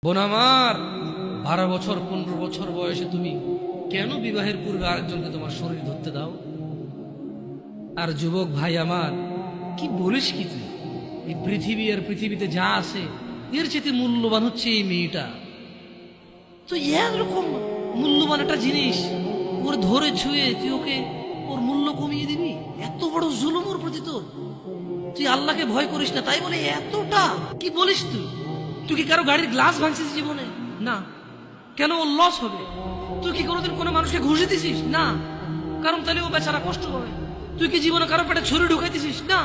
বোন আমার, 12 বছর 15 বছর বয়সে তুমি কেন বিবাহের পূর্বে আরেকজনকে তোমার শরীর ধরতে দাও? আর যুবক ভাই আমার, কি বলিস কি তুই? এই পৃথিবী আর পৃথিবীতে যা আছে এর চেয়ে মূল্যবান হচ্ছে এই মেয়েটা। তো এরকম মূল্যবান একটা জিনিস ওর ধরে ছুঁয়ে তুই ওকে ওর মূল্য কমিয়ে দিবি? এত বড় জুলুম ওর প্রতি তোর! তুই আল্লাহকে ভয় করিস না তাই বলে এতটা? কি বলিস তুই? তুই কি কারো গাড়ির গ্লাস ভাঙছিস জীবনে? না। কেন ওর লস হবে? তুই কি কোনোদিন কোনো মানুষকে ঘুষে দিছিস? না। কারণ তাহলে ও বেচারা কষ্ট পাবে। তুই কি জীবনে কারো পেটে ছুরি ঢুকাইতেছিস? না।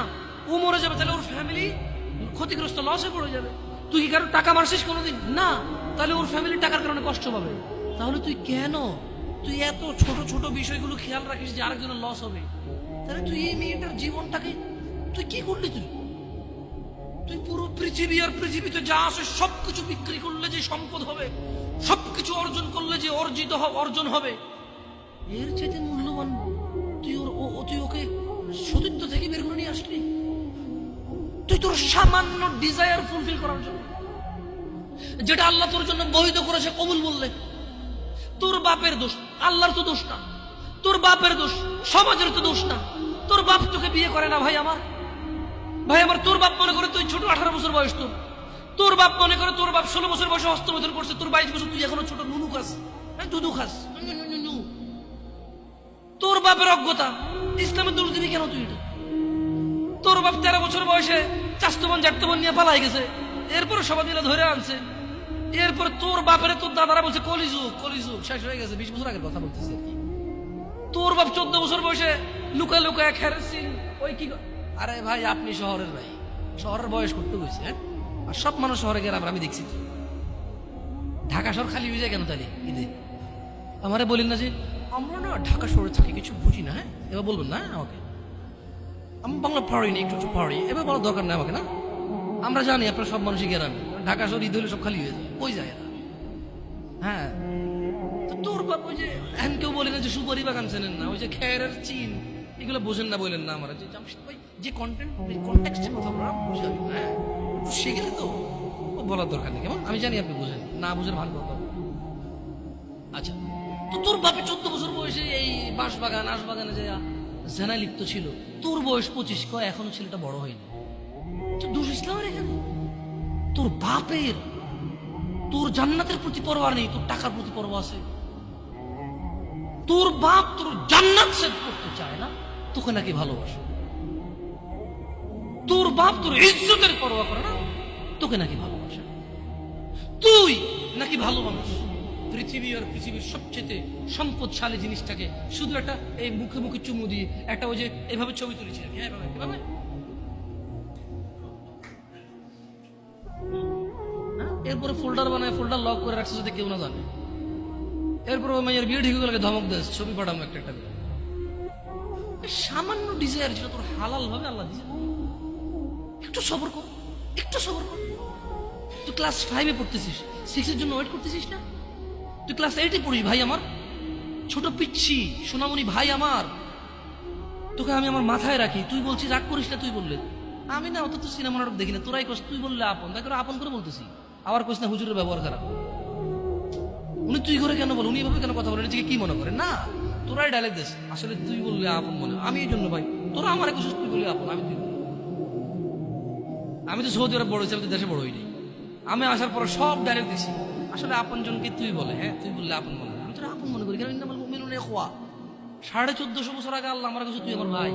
ও মরে যাবে, তাহলে ওর ফ্যামিলি ক্ষতিগ্রস্ত, লসে পড়ে যাবে। তুই কি কারো টাকা মারছিস কোনোদিন? না। তাহলে ওর ফ্যামিলি টাকার কারণে কষ্ট পাবে। তাহলে তুই কেন তুই এত ছোট ছোট বিষয়গুলো খেয়াল রাখিস যে আরেকজনের লস হবে? তাহলে তুই এই মেয়েটার জীবনটাকে তুই কি করলি? তুই পুরো পৃথিবী আর পৃথিবীতে যা আছে সবকিছু বিক্রি করলে যে সম্পদ হবে, সবকিছু অর্জন করলে যে অর্জন হবে, এর চাইতে মূল্যবান তুই ওকে সতীত্ব থেকে বের করে নিয়ে আসলি? তুই তোর সামান্য ডিজায়ার ফুলফিল করার জন্য, যেটা আল্লাহ তোর জন্য বৈধ করেছে, কবুল বললে তোর বাপের দোষ, আল্লাহর তো দোষ না। তোর বাপের দোষ, সমাজের তো দোষ না। তোর বাপ তোকে বিয়ে করে না ভাই আমার। তোর বাপ মনে করে তুই ছোট, 18 বছর বয়স তোর বাপ মনে করে তোর বাপ 16 বছর বয়সে হস্তমৈথুন করছে, তোর 22 বছর, তুই এখনো ছোট, নুনু খাস, দুধু খাস। তোর বাপের অজ্ঞতা, ইসলামের দোষ দিবি কেন তুই এটা? তোর বাপ 13 বছর বয়সে চাস্তবান জাটতবান নিয়ে পালাই গেছে, এরপরে সবাই মিলে ধরে আনছে। এরপরে তোর বাপের তোর দাদারা বলছে কলিযুগ কলিযুগ শেষ হয়ে গেছে। 20 বছর আগের কথা বলতেছি আর কি। তোর বাপ 14 বছর বয়সে লুকায় লুকায় খেরেছিন ওই কি। আরে ভাই, আপনি শহরের ভাই, শহরের বয়স করতে গেছে, হ্যাঁ? আর সব মানুষ শহরে গেলে আমি দেখছি। ঢাকা শহর খালি হয়ে যায় কেন তাহলে ঈদে? আমারে বলেন না যে আমরা না ঢাকা শহরে থাকি, কিছু বুঝি না। হ্যাঁ, এবার বলবেন না আমাকে, আমি বাংলা পড়ি না, একটু পড়ি, এবার বলার দরকার নেই আমাকে। না, আমরা জানি আপনার সব মানুষই গ্রামে, ঢাকা শহর ঈদ হলে সব খালি হয়ে যায়, ওই যায় এরা। হ্যাঁ, তো তোর বাপ ওই যে এখন কেউ বলে না যে সুপারি বাগান চেনেন না, ওই যে খেরের চিন, এগুলো বোঝেন না, বললেন না আমরা যে জামশেদ ভাই যে কন্টেক্সটের কথা বলা বুঝাবি। হ্যাঁ, শিখেলে তো বলার দরকার নেই, কেমন? আমি জানি আপনি বুঝেন না, বুঝেন ভালো কথা। আচ্ছা, তো তোর বাপে 14 বছর বয়সে এই বাঁশবাগান আশবাগানে যে জেনায় লিপ্ত ছিল, তোর বয়স 25, কয় এখনো ছেলেটা বড় হয়নি। তো দোষ ইসলামের এখানে? তোর বাপের, তোর জান্নাতের প্রতি পরোয়া নেই, তোর টাকার প্রতি পরোয়া আছে। তোর বাপ তোর জান্নাত সেট করতে চায় না, তোকে নাকি ভালোবাসে। তোর বাপ তোর ইজ্জতের পরোয়া করে না, তোকে নাকি ভালোবাসে। তুই নাকি ভালো মানুষ। পৃথিবী আর পৃথিবীর সবচেয়ে সম্পদশালী জিনিসটাকে শুধু একটা এই মুখে মুখে চুমু দিয়ে একটা ওই যে এভাবে ছবি তুলেছি আমি, হ্যাঁ এভাবে, এরপরে ফোল্ডার বানায়, ফোল্ডার লক করে রাখছে যাতে কেউ না জানে। এরপরে ওই মাইয়ের বিয়ে ঠিক হয়ে ধমক দেয়, ছবি পাঠাবো একটা একটা করে। সামান্য ডিজায়ার যেটা তোর হালাল ভাবে আল্লাহ দিয়েছে, একটু সবর কর, একটু সবর কর। তুই ক্লাস 5-এ পড়তেছিস, 6-এর জন্য ওয়েট করতেছিস না? তুই ক্লাস 8-এ পড়িস ভাই আমার, ছোট পিচ্ছি সোনামণি ভাই আমার। তোকে আমি আমার মাথায় রাখি, তুই বলছিস রাগ করিস না। তুই বললে আমি না অত তো সিনেমা নাটক দেখি না, তোরাই কস। তুই বললে আপন, তাই করে আপন করে বলতেছি। আবার কইস না হুজুরের ব্যবহার খারাপ। উনি তুই করে কেন বল, উনি এভাবে কেন কথা বলেন, নিজেকে কি মনে করে? না, তোরাই ডায়লগ দিস। আসলে তুই বললে আপন মনে, আমি এই জন্য ভাই তোরা আমার কইছিস তুই বললে আপন। আমি তো সৌদি আরব বড় হয়েছি, আমি তো দেশে বড় হইনি। আমি আসার পর সব ডায়লগ দিছি। আসলে আপন জনকে তুই বলে, হ্যাঁ তুই বললে আপন মনে, আমি তোরা আপন মনে করি। কেন না বলবো মিলনে খোয়া 1450 বছর আগে আল্লাহ আমার কাছে তুই আমার ভাই।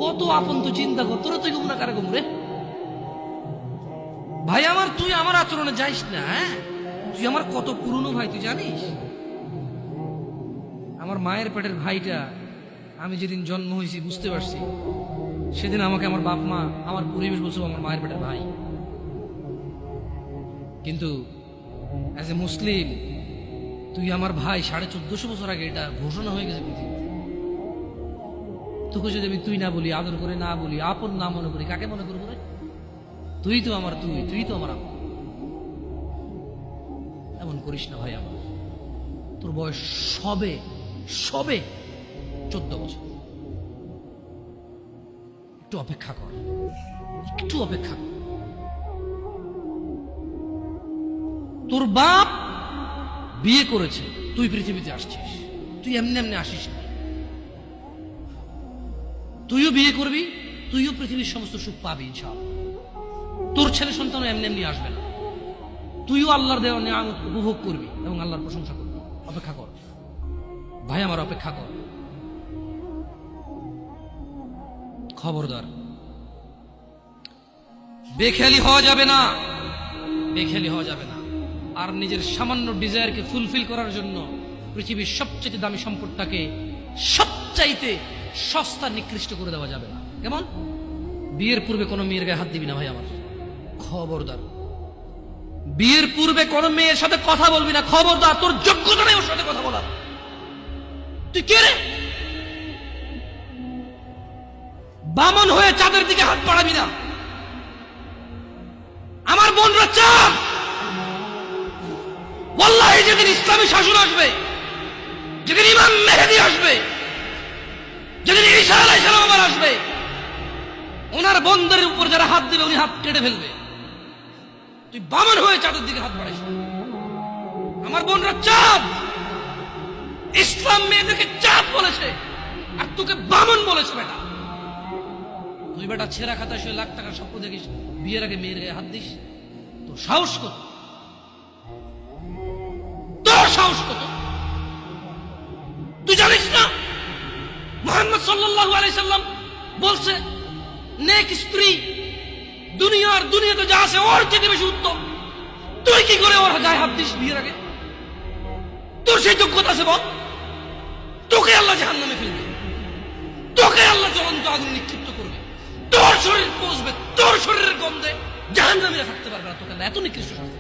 কত আপন তুই চিন্তা কর, তোরা তুই গুমরা কারে গুমরে ভাই আমার। তুই আমার আচরণে যাইস না। হ্যাঁ, তুই আমার কত পুরনো ভাই তুই জানিস? আমার মায়ের পেটের ভাইটা আমি যেদিন জন্ম হয়েছি বুঝতে পারছি, সেদিন আমাকে আমার বাপ মা, আমার পরিবেশ বলছিল আমার মায়ের পেটের ভাই। কিন্তু অ্যাজ এ মুসলিম তুই আমার ভাই। 1450 বছর আগে এটা ঘোষণা হয়ে গেছে পৃথিবীতে। তোকে যদি আমি তুই না বলি, আদর করে না বলি, আপন না মনে করি, কাকে মনে করবো রে? তুই তো আমার তুই তো আমার আপন। এমন করিস না ভাই আমার। তোর বয়স সবে 14 বছর। একটু অপেক্ষা কর, একটু অপেক্ষা কর। তোর বাপ বিয়ে করেছে, তুই পৃথিবীতে আসছিস, তুই এমনি এমনি আসিস না। তুইও বিয়ে করবি, তুইও পৃথিবীর সমস্ত সুখ পাবি ইনশাআল্লাহ। তোর ছেলে সন্তান এমনি এমনি আসবে না, তুইও আল্লাহর দেওয়া নিয়ামত উপভোগ করবি এবং আল্লাহর প্রশংসা করবি। অপেক্ষা কর ভাই আমার, অপেক্ষা কর। খবরদার, বেখেয়ালি হওয়া যাবে না, বেখেয়ালি হওয়া যাবে না। আর নিজের সামান্য ডিজায়ারকে ফুলফিল করার জন্য পৃথিবীর সবচেয়ে দামি সম্পদটাকে সবচাইতে সস্তা নিকৃষ্ট করে দেওয়া যাবে না। কেমন? বিয়ের পূর্বে কোনো মেয়ের গায়ে হাত দিবি না ভাই আমার, খবরদার। বিয়ের পূর্বে কোনো মেয়ের সাথে কথা বলবি না, খবরদার। তোর যোগ্যতা নেই ওর সাথে কথা বলার। তুই কে রে? বামন হয়ে চাঁদের দিকে হাত বাড়াবি না। আমার বোনরা চাঁদ, ওয়াল্লাহি যেদিন ইসলামী শাসন আসবে, যেদিন ইমাম মেহেদী আসবে, যেদিন ঈসা আলাইহিস সালাম আবার আসবে, ওনার বন্ধের উপর যারা হাত দিবে উনি হাত কেটে ফেলবে। তুই বামন হয়ে চাঁদের দিকে হাত বাড়াইস। আমার বোনরা চাঁদ, ইসলাম মেয়েদেরকে চাঁদ বলেছে আর তোকে বামন বলেছে। বেটা তুই বেটা ছেঁড়া খাতায় শুয়ে লাখ টাকার স্বপ্ন দেখিস, বিয়ের আগে মেয়ের গায়ে হাত দিস? তোর সাহস কত? তোর সাহস কত? তুই জানিস না মুহাম্মদ সাল্লাল্লাহু আলাইহি সাল্লাম বলছে নেক স্ত্রী দুনিয়াতে যা আছে ওর চেয়ে বেশি উত্তম। তুই কি করে ওর গায়ে হাত দিস বিয়ের আগে? তোর সেই যোগ্যতা আছে বল? তোকে আল্লাহ জাহান্নামে ফেলবে, তোকে আল্লাহ জ্বলন্ত আগুন নিক্ষিপ্ত করবে, তোর শরীর পচবে, তোর শরীরের গন্ধে জাহান্নামীরা থাকতে পারবে না, তোকে এত নিকৃষ্ট শাস্তি।